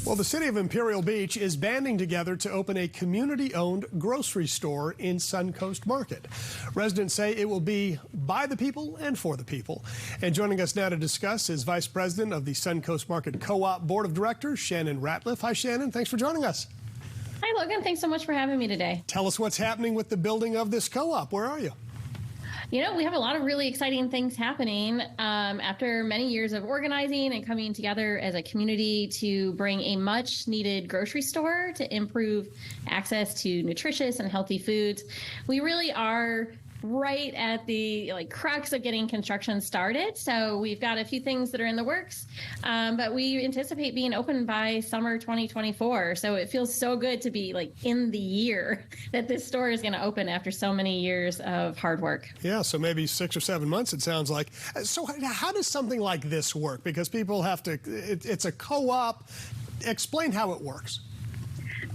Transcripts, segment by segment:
Well, the city of Imperial Beach is banding together to open a community-owned grocery store in SunCoast Market. Residents say it will be by the people and for the people. And joining us now to discuss is Vice President of the SunCoast Market Co-Op Board of Directors, Shannon Ratliff. Hi, Shannon. Thanks for joining us. Hi, Logan. Thanks so much for having me today. Tell us what's happening with the building of this co-op. Where are you? You know, we have a lot of really exciting things happening after many years of organizing and coming together as a community to bring a much needed grocery store to improve access to nutritious and healthy foods. We really are right at the crux of getting construction started. So we've got a few things that are in the works, but we anticipate being open by summer 2024. So it feels so good to be in the year that this store is going to open after so many years of hard work. Yeah, so maybe 6 or 7 months, it sounds like. So how does something like this work? Because people have to, it's a co-op. Explain how it works.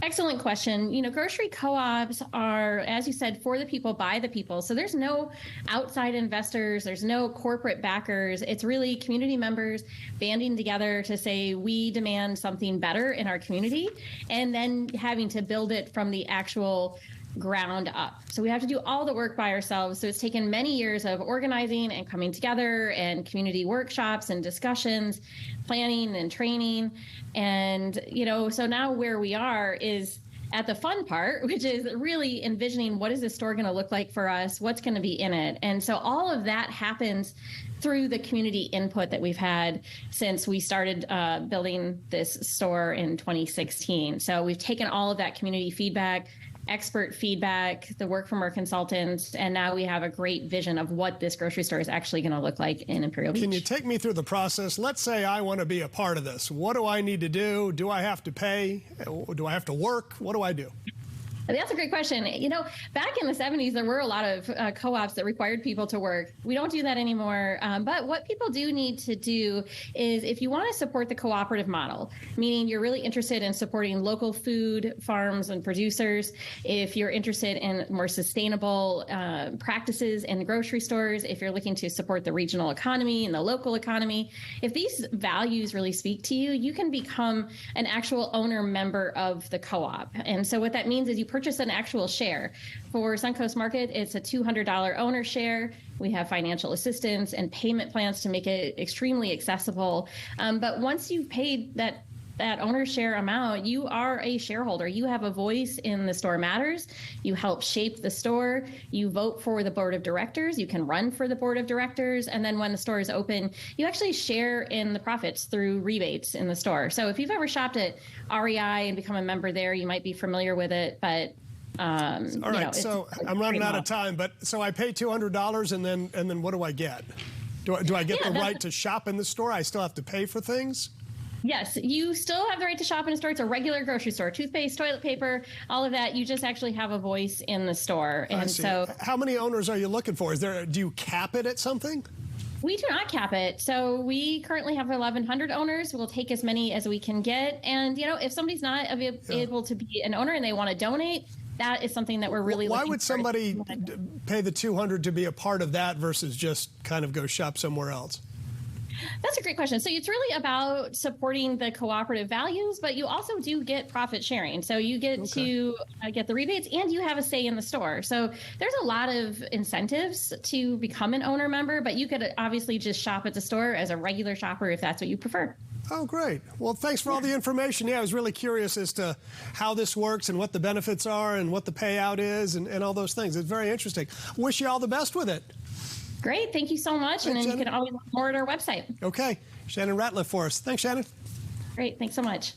Excellent question. You know, grocery co-ops are, as you said, for the people, by the people. So there's no outside investors. There's no corporate backers. It's really community members banding together to say, we demand something better in our community, and then having to build it from the actual ground up. So we have to do all the work by ourselves. So it's taken many years of organizing and coming together and community workshops and discussions, planning and training. And, you know, so now where we are is at the fun part, which is really envisioning what is this store going to look like for us? What's going to be in it? And so all of that happens through the community input that we've had since we started building this store in 2016. So we've taken all of that community feedback, expert feedback, the work from our consultants, and now we have a great vision of what this grocery store is actually going to look like in Imperial Beach. Can you take me through the process? Let's say I want to be a part of this. What do I need to do? Do I have to pay? Do I have to work? What do I do? That's a great question. You know, back in the 70s, there were a lot of co-ops that required people to work. We don't do that anymore. But what people do need to do is, if you want to support the cooperative model, meaning you're really interested in supporting local food farms and producers, if you're interested in more sustainable practices in grocery stores, if you're looking to support the regional economy and the local economy, if these values really speak to you, you can become an actual owner member of the co-op. And so what that means is you purchase an actual share. For SunCoast Market, it's a $200 owner share. We have financial assistance and payment plans to make it extremely accessible. But once you've paid that owner share amount, you are a shareholder. You have a voice in the store matters. You help shape the store. You vote for the board of directors. You can run for the board of directors. And then when the store is open, you actually share in the profits through rebates in the store. So if you've ever shopped at REI and become a member there, you might be familiar with it. But all right, so I'm running out of time. But so I pay $200, and then what do I get? Do I get the right to shop in the store? I still have to pay for things? Yes, you still have the right to shop in a store. It's a regular grocery store, toothpaste, toilet paper, all of that. You just actually have a voice in the store. And so, how many owners are you looking for? Do you cap it at something? We do not cap it. So we currently have 1,100 owners. We'll take as many as we can get. And, you know, if somebody's not able to be an owner and they want to donate, that is something that we're really looking for. Why would somebody pay the $200 to be a part of that versus just kind of go shop somewhere else? That's a great question. So it's really about supporting the cooperative values, but you also do get profit sharing. So you get to get the rebates, and you have a say in the store. So there's a lot of incentives to become an owner member, but you could obviously just shop at the store as a regular shopper if that's what you prefer. Oh, great. Well, thanks for all the information. Yeah, I was really curious as to how this works and what the benefits are and what the payout is and all those things. It's very interesting. Wish you all the best with it. Great. Thank you so much. And then you can always look more at our website. Okay. Shannon Ratliff for us. Thanks, Shannon. Great. Thanks so much.